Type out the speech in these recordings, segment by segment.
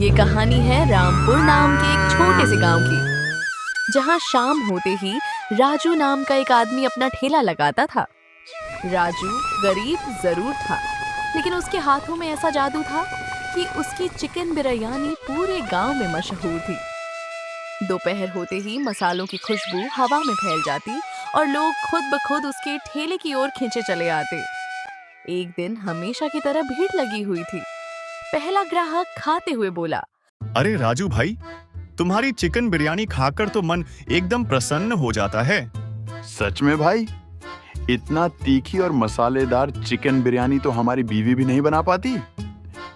ये कहानी है रामपुर नाम के एक छोटे से गांव की, जहां शाम होते ही राजू नाम का एक आदमी अपना ठेला लगाता था। राजू गरीब जरूर था, लेकिन उसके हाथों में ऐसा जादू था कि उसकी चिकन बिरयानी पूरे गांव में मशहूर थी। दोपहर होते ही मसालों की खुशबू हवा में फैल जाती और लोग खुद ब खुद उसके ठेले की ओर खींचे चले आते। एक दिन हमेशा की तरह भीड़ लगी हुई थी। पहला ग्राहक खाते हुए बोला, अरे राजू भाई, तुम्हारी चिकन बिरयानी खाकर तो मन एकदम प्रसन्न हो जाता है। सच में भाई, इतना तीखी और मसालेदार चिकन बिरयानी तो हमारी बीवी भी नहीं बना पाती।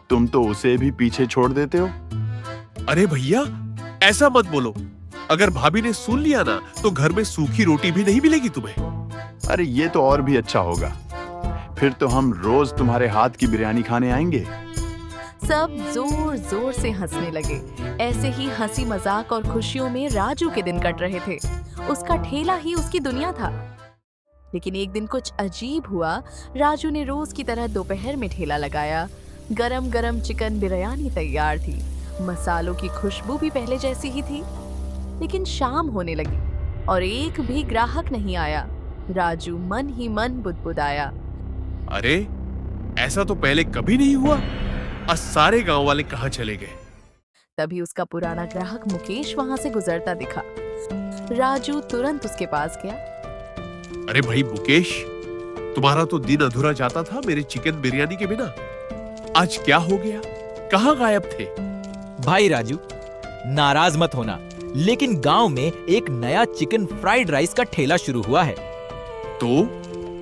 तुम तो उसे भी पीछे छोड़ देते हो। अरे भैया, ऐसा मत बोलो। अगर भाभी ने सुन लिया ना तो घर में सूखी रोटी भी नहीं मिलेगी तुम्हें। अरे ये तो और भी अच्छा होगा, फिर तो हम रोज तुम्हारे हाथ की बिरयानी खाने आएंगे। सब जोर जोर से हंसने लगे। ऐसे ही हंसी मजाक और खुशियों में राजू के दिन कट रहे थे। उसका ठेला ही उसकी दुनिया था। लेकिन एक दिन कुछ अजीब हुआ। राजू ने रोज की तरह दोपहर में ठेला लगाया। गरम गरम चिकन बिरयानी तैयार थी। मसालों की खुशबू भी पहले जैसी ही थी। लेकिन शाम होने लगी और एक भी ग्राहक नहीं आया। राजू मन ही मन बुदबुदाया, अरे ऐसा तो पहले कभी नहीं हुआ। आज सारे गांव वाले कहाँ चले गए? तभी उसका पुराना ग्राहक मुकेश वहां से गुजरता दिखा। राजू तुरंत उसके पास गया। अरे भाई मुकेश, तुम्हारा तो दिन अधूरा जाता था मेरे चिकन बिरयानी के बिना। आज क्या हो गया? कहाँ गायब थे? भाई राजू, नाराज मत होना, लेकिन गांव में एक नया चिकन फ्राइड राइस का ठेला शुरू हुआ है। तो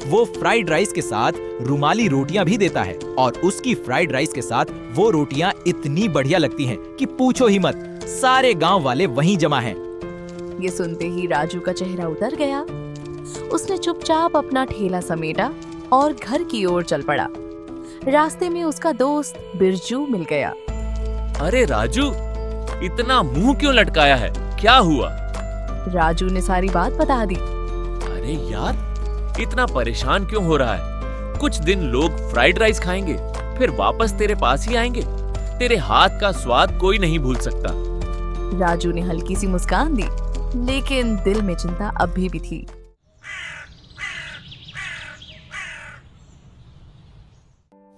वो फ्राइड राइस के साथ रुमाली रोटियां भी देता है और उसकी फ्राइड राइस के साथ वो रोटियां इतनी बढ़िया लगती हैं कि पूछो ही मत। सारे गांव वाले वहीं जमा हैं। ये सुनते ही राजू का चेहरा उतर गया। उसने चुपचाप अपना ठेला समेटा और घर की ओर चल पड़ा। रास्ते में उसका दोस्त बिरजू मिल गया। अरे राजू, इतना मुंह क्यों लटकाया है? क्या हुआ? राजू ने सारी बात बता दी। अरे यार, इतना परेशान क्यों हो रहा है? कुछ दिन लोग फ्राइड राइस खाएंगे, फिर वापस तेरे पास ही आएंगे। तेरे हाथ का स्वाद कोई नहीं भूल सकता। राजू ने हल्की सी मुस्कान दी, लेकिन दिल में चिंता अभी भी थी।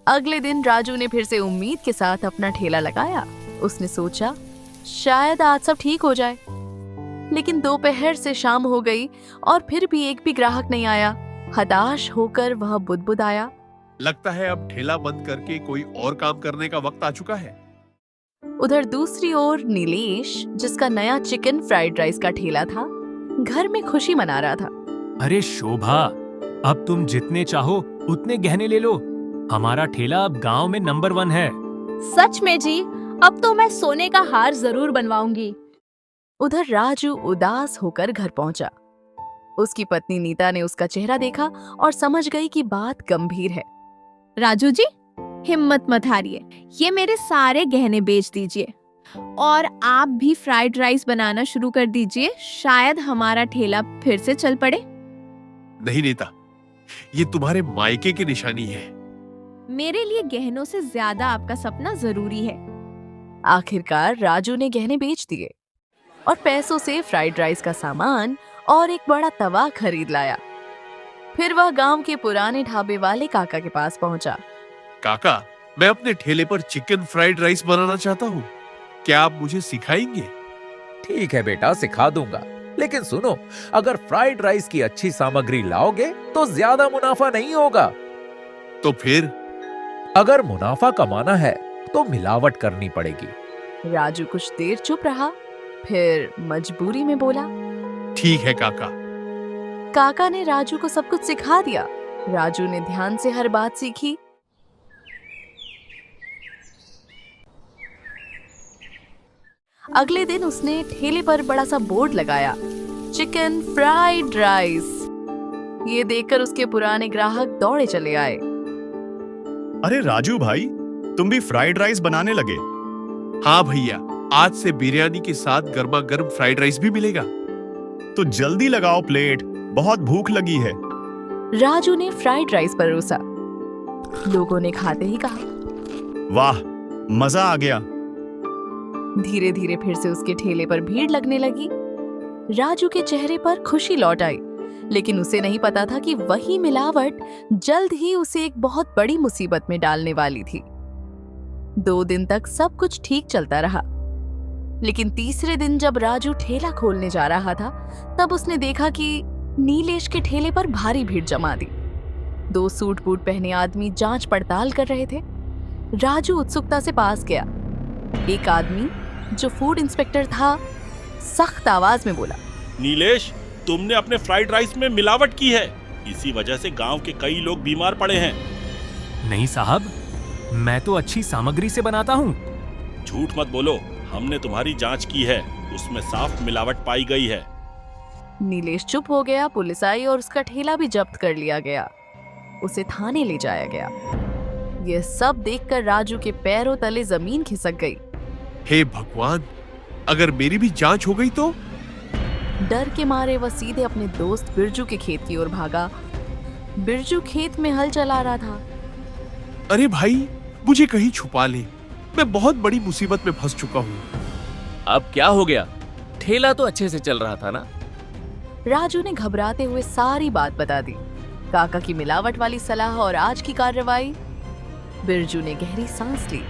अगले दिन राजू ने फिर से उम्मीद के साथ अपना ठेला लगाया। उसने सोचा शायद आज सब ठीक हो जाए। लेकिन दोपहर से शाम हो गई और फिर भी एक भी ग्राहक नहीं आया। हताश होकर वह बुदबुदाया, लगता है अब ठेला बंद करके कोई और काम करने का वक्त आ चुका है। उधर दूसरी ओर नीलेश, जिसका नया चिकन फ्राइड राइस का ठेला था, घर में खुशी मना रहा था। अरे शोभा, अब तुम जितने चाहो उतने गहने ले लो। हमारा ठेला अब गांव में नंबर 1 है। सच में जी, अब तो मैं सोने का हार जरूर बनवाऊंगी। उधर राजू उदास होकर घर पहुंचा। उसकी पत्नी नीता ने उसका चेहरा देखा और समझ गई कि बात गंभीर है। राजू जी, हिम्मत मत हारिए, ये मेरे सारे गहने बेच दीजिए और आप भी फ्राइड राइस बनाना शुरू कर दीजिए। शायद हमारा ठेला फिर से चल पड़े। नहीं नीता, ये तुम्हारे मायके की निशानी है। मेरे लिए गहनों से ज्यादा आपका सपना जरूरी है। आखिरकार राजू ने गहने बेच दिए और पैसों से फ्राइड राइस का सामान और एक बड़ा तवा खरीद लाया। फिर वह गांव के पुराने ढाबे वाले काका के पास पहुंचा। काका, मैं अपने ठेले पर चिकन फ्राइड राइस बनाना चाहता हूँ। क्या आप मुझे सिखाएंगे? ठीक है बेटा, सिखा दूंगा, लेकिन सुनो, अगर फ्राइड राइस की अच्छी सामग्री लाओगे तो ज्यादा मुनाफा नहीं होगा। तो फिर? अगर मुनाफा कमाना है तो मिलावट करनी पड़ेगी। राजू कुछ देर चुप रहा, फिर मजबूरी में बोला, ठीक है काका। काका ने राजू को सब कुछ सिखा दिया। राजू ने ध्यान से हर बात सीखी। अगले दिन उसने ठेले पर बड़ा सा बोर्ड लगाया, चिकन फ्राइड राइस। ये देखकर उसके पुराने ग्राहक दौड़े चले आए। अरे राजू भाई, तुम भी फ्राइड राइस बनाने लगे? हाँ भैया, आज से बिरयानी के साथ गर्मा गर्म फ्राइड राइस भी मिलेगा। तो जल्दी लगाओ प्लेट, बहुत भूख लगी है। राजू ने फ्राइड राइस परोसा। लोगों ने खाते ही कहा, वाह, मजा आ गया। धीरे धीरे फिर से उसके ठेले पर भीड़ लगने लगी। राजू के चेहरे पर खुशी लौट आई, लेकिन उसे नहीं पता था कि वही मिलावट जल्द ही उसे एक बहुत बड़ी मुसीबत में डालने वाली थी। 2 दिन तक सब कुछ ठीक चलता रहा, लेकिन तीसरे दिन जब राजू ठेला खोलने जा रहा था, तब उसने देखा कि नीलेश के ठेले पर भारी भीड़ जमा दी। 2 सूट बूट पहने आदमी जांच पड़ताल कर रहे थे। राजू उत्सुकता से पास गया। एक आदमी जो फूड इंस्पेक्टर था सख्त आवाज में बोला, नीलेश, तुमने अपने फ्राइड राइस में मिलावट की है। इसी वजह से गांव के कई लोग बीमार पड़े हैं। नहीं साहब, मैं तो अच्छी सामग्री से बनाता हूँ। झूठ मत बोलो, हमने तुम्हारी जांच की है, उसमें साफ मिलावट पाई गई है। नीलेश चुप हो गया। पुलिस आई और उसका ठेला भी जब्त कर लिया गया। उसे थाने ले जाया गया। यह सब देखकर राजू के पैरों तले जमीन खिसक गई। हे भगवान, अगर मेरी भी जांच हो गई तो? डर के मारे वह सीधे अपने दोस्त बिरजू के खेत की ओर भागा। बिरजू खेत में हल चला रहा था। अरे भाई, मुझे कहीं छुपा ले, मैं बहुत बड़ी मुसीबत में फंस चुका हूँ। अब क्या हो गया? ठेला तो अच्छे से चल रहा था ना? राजू ने घबराते हुए सारी बात बता दी, काका की मिलावट वाली सलाह और आज की कार्रवाई। बिरजू ने गहरी सांस ली।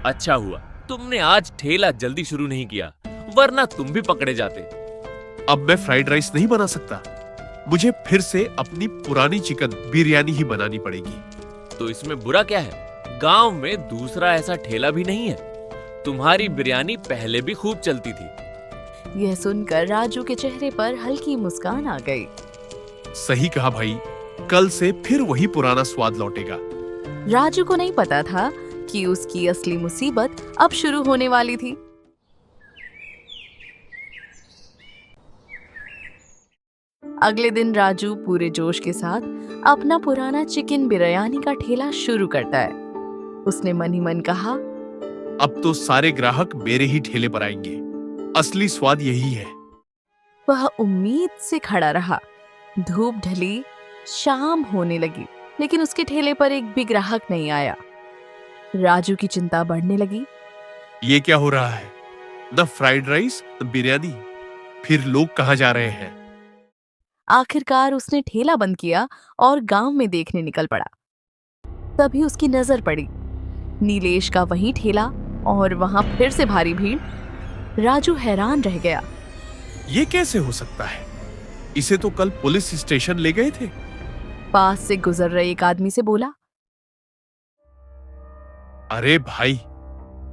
अच्छा हुआ तुमने आज ठेला जल्दी शुरू नहीं किया, वरना तुम भी पकड़े जाते। अब मैं फ्राइड राइस नहीं बना सकता, मुझे फिर से अपनी पुरानी चिकन बिरयानी ही बनानी पड़ेगी। तो इसमें बुरा क्या है? गांव में दूसरा ऐसा ठेला भी नहीं है। तुम्हारी बिरयानी पहले भी खूब चलती थी। यह सुनकर राजू के चेहरे पर हल्की मुस्कान आ गई। सही कहा भाई, कल से फिर वही पुराना स्वाद लौटेगा। राजू को नहीं पता था कि उसकी असली मुसीबत अब शुरू होने वाली थी। अगले दिन राजू पूरे जोश के साथ अपना पुराना चिकन बिरयानी का ठेला शुरू करता है। उसने मन ही मन कहा, अब तो सारे ग्राहक मेरे ही ठेले पर आएंगे, असली स्वाद यही है। वह उम्मीद से खड़ा रहा। धूप ढली, शाम होने लगी, लेकिन उसके ठेले पर एक भी ग्राहक नहीं आया। राजू की चिंता बढ़ने लगी। ये क्या हो रहा है? न फ्राइड राइस न बिरयानी, फिर लोग कहाँ जा रहे हैं? आखिरकार उसने ठेला बंद किया और गांव में देखने निकल पड़ा। तभी उसकी नजर पड़ी नीलेश का वही ठेला और वहां फिर से भारी भीड़। राजू हैरान रह गया। ये कैसे हो सकता है? इसे तो कल पुलिस स्टेशन ले गए थे। पास से गुजर रहे एक आदमी से बोला, अरे भाई,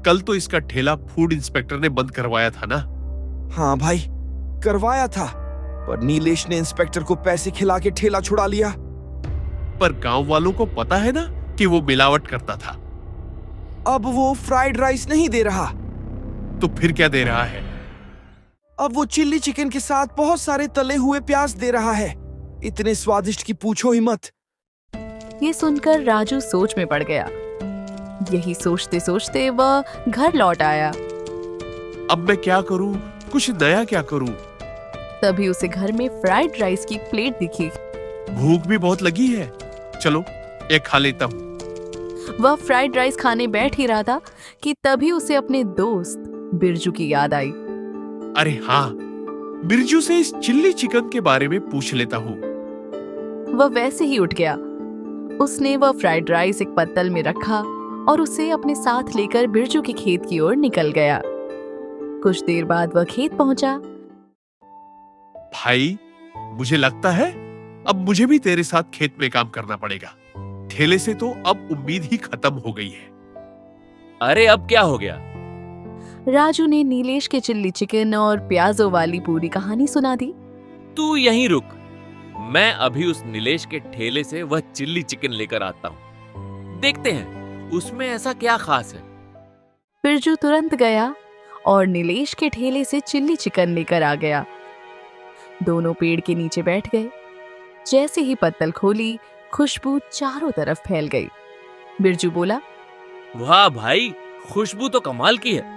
कल तो इसका ठेला फूड इंस्पेक्टर ने बंद करवाया था ना? हाँ भाई, करवाया था, पर नीलेश ने इंस्पेक्टर को पैसे खिला के ठेला छुड़ा लिया। पर गांव वालों को पता है ना कि वो मिलावट करता था। अब वो फ्राइड राइस नहीं दे रहा। तो फिर क्या दे रहा है? अब वो चिल्ली चिकन के साथ बहुत सारे तले हुए प्याज दे रहा है। इतने स्वादिष्ट कि पूछो ही मत। ये सुनकर राजू सोच में पड़ गया। यही सोचते सोचते वह घर लौट आया। अब मैं क्या करूं? कुछ नया क्या करूं? तभी उसे घर में फ्राइड राइस की प्लेट दिखी। भूख भी बहुत लगी है, चलो एक खा लेता हूं। वह फ्राइड राइस खाने बैठ ही रहा था कि तभी उसे अपने दोस्त बिरजू की याद आई। अरे हाँ, बिरजू से इस चिल्ली चिकन के बारे में पूछ लेता हूँ। वह वैसे ही उठ गया। उसने वह फ्राइड राइस एक पत्तल में रखा और उसे अपने साथ लेकर बिरजू के खेत की ओर निकल गया। कुछ देर बाद वह खेत पहुंचा। भाई, मुझे लगता है अब मुझे भी तेरे साथ खेत में काम करना पड़ेगा। ठेले से तो अब उम्मीद ही खत्म हो गई है। अरे अब क्या हो गया? राजू ने नीलेश के चिल्ली चिकन और प्याजों वाली पूरी कहानी सुना दी। तू यहीं रुक, मैं अभी उस नीलेश के ठेले से वह चिल्ली चिकन लेकर आता हूँ। देखते हैं उसमें ऐसा क्या खास है। बिरजू तुरंत गया और नीलेश के ठेले से चिल्ली चिकन लेकर आ गया। दोनों पेड़ के नीचे बैठ गए। जैसे ही पत्तल खोली, खुशबू चारों तरफ फैल गई। बिरजू बोला, वाह भाई, खुशबू तो कमाल की है।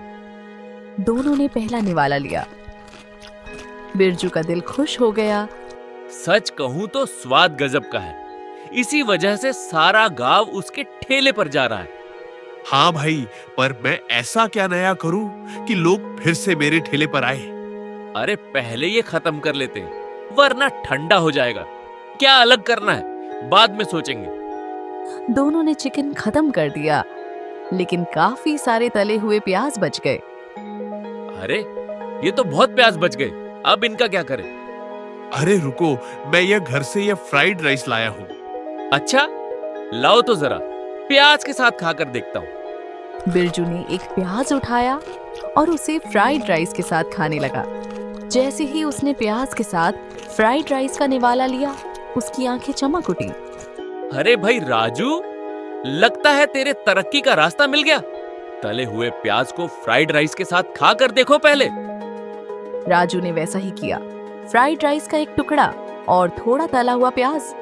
दोनों ने पहला निवाला लिया। बिरजू का दिल खुश हो गया। सच कहूं तो स्वाद गजब का है। इसी वजह से सारा गांव उसके ठेले पर जा रहा है। हाँ भाई, पर मैं ऐसा क्या नया करूं कि लोग फिर से मेरे ठेले पर आए? अरे पहले ये खत्म कर लेते हैं, वरना ठंडा हो जाएगा। क्या अलग करना है, बाद में सोचेंगे। दोनों ने चिकन खत्म कर दिया, लेकिन काफी सारे तले हुए प्याज बच गए। अरे ये तो बहुत प्याज बच गए, अब इनका क्या करें? अरे रुको, मैं ये घर से ये फ्राइड राइस लाया हूँ। अच्छा, लाओ तो जरा, प्याज के साथ खाकर देखता हूँ। बिरजू ने एक प्याज उठाया और उसे फ्राइड राइस के साथ खाने लगा। जैसे ही उसने प्याज के साथ फ्राइड राइस का निवाला लिया, उसकी आंखें चमक उठी। अरे भाई राजू, लगता है तेरे तरक्की का रास्ता मिल गया। तले हुए प्याज को फ्राइड राइस के साथ खा कर देखो पहले। राजू ने वैसा ही किया। फ्राइड राइस का एक टुकड़ा और थोड़ा तला हुआ प्याज।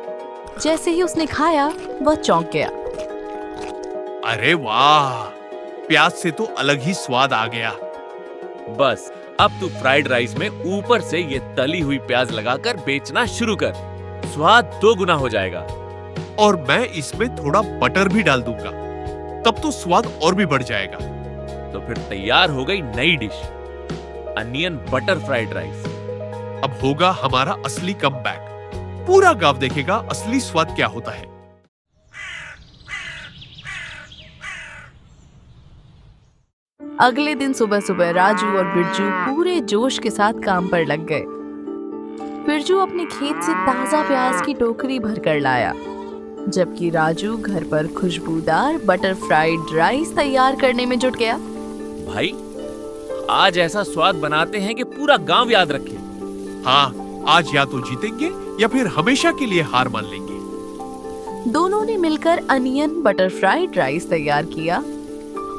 जैसे ही उसने खाया, वह चौंक गया। अरे वाह, प्याज से तो अलग ही स्वाद आ गया। बस अब तू फ्राइड राइस में ऊपर से ये तली हुई प्याज लगाकर बेचना शुरू कर, स्वाद 2 गुना हो जाएगा। और मैं इसमें थोड़ा बटर भी डाल दूंगा, तब तो स्वाद और भी बढ़ जाएगा। तो फिर तैयार हो गई नई dish, onion butter fried rice. अब होगा हमारा असली कमबैक। पूरा गांव देखेगा असली स्वाद क्या होता है। अगले दिन सुबह सुबह राजू और बिरजू पूरे जोश के साथ काम पर लग गए। बिरजू अपने खेत से ताजा प्याज की टोकरी भरकर लाया, जबकि राजू घर पर खुशबूदार बटर फ्राइड राइस तैयार करने में जुट गया। भाई, आज ऐसा स्वाद बनाते हैं कि पूरा गांव याद रखे। हाँ, आज या तो जीतेंगे या फिर हमेशा के लिए हार मान लेंगे। दोनों ने मिलकर अनियन बटर फ्राइड राइस तैयार किया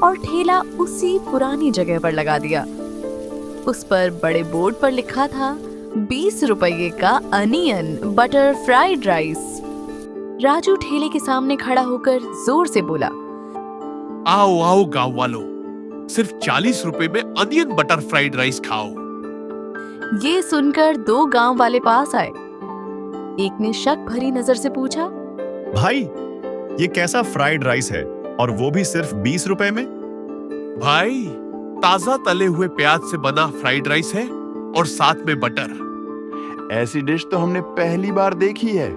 और ठेला उसी पुरानी जगह पर लगा दिया। उस पर बड़े बोर्ड पर लिखा था 20 रुपये का onion butter fried rice. Raju ठेले के सामने खड़ा होकर जोर से बोला, आओ आओ गांव वालों, सिर्फ 40 रुपए में अनियन बटर फ्राइड राइस खाओ। ये सुनकर 2 गांव वाले पास आए। एक ने शक भरी नजर से पूछा, भाई, ये कैसा फ्राइड राइस है और वो भी सिर्फ 20 रुपए में? भाई, ताजा तले हुए प्याज से बना फ्राइड राइस है और साथ में बटर। ऐसी डिश तो हमने पहली बार देखी है,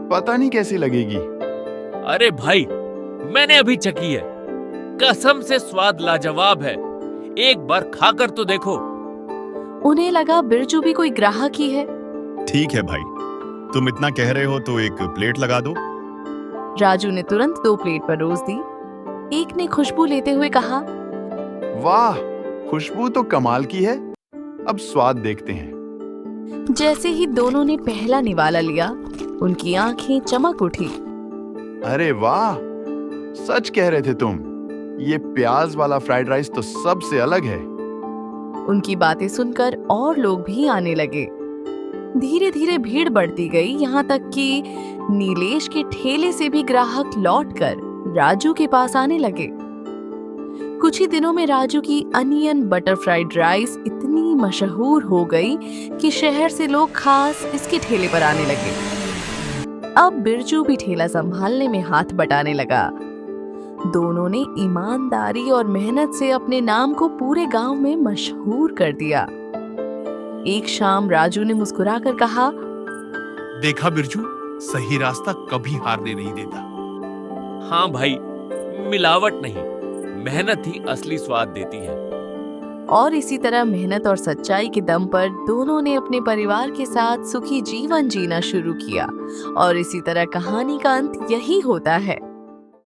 पता नहीं कैसी लगेगी। अरे भाई, मैंने अभी चखी है, कसम से स्वाद लाजवाब है। एक बार खाकर तो देखो। उन्हें लगा बिरजू भी कोई ग्राहक ही है। ठीक है भाई, तुम इतना कह रहे हो तो एक प्लेट लगा दो। राजू ने तुरंत 2 प्लेट परोस दी। एक ने खुशबू लेते हुए कहा, वाह, खुशबू तो कमाल की है। अब स्वाद देखते हैं। जैसे ही दोनों ने पहला निवाला लिया, उनकी आंखें चमक उठी। अरे वाह, सच कह रहे थे तुम, ये प्याज वाला फ्राइड राइस तो सबसे अलग है। उनकी बातें सुनकर और लोग भी आने लगे। धीरे धीरे भीड़ बढ़ती गई, यहाँ तक कि नीलेश के ठेले से भी ग्राहक लौटकर राजू के पास आने लगे। कुछ ही दिनों में राजू की अनियन बटर फ्राइड राइस इतनी मशहूर हो गई कि शहर से लोग खास इसके ठेले पर आने लगे। अब बिरजू भी ठेला संभालने में हाथ बटाने लगा। दोनों ने ईमानदारी और मेहनत से अपने नाम को पूरे गांव में मशहूर कर दिया। एक शाम राजू ने मुस्कुराकर कहा, देखा बिरजू, सही रास्ता कभी हारने नहीं देता। हाँ भाई, मिलावट नहीं, मेहनत ही असली स्वाद देती है। और इसी तरह मेहनत और सच्चाई के दम पर दोनों ने अपने परिवार के साथ सुखी जीवन जीना शुरू किया। और इसी तरह कहानी का अंत यही होता है।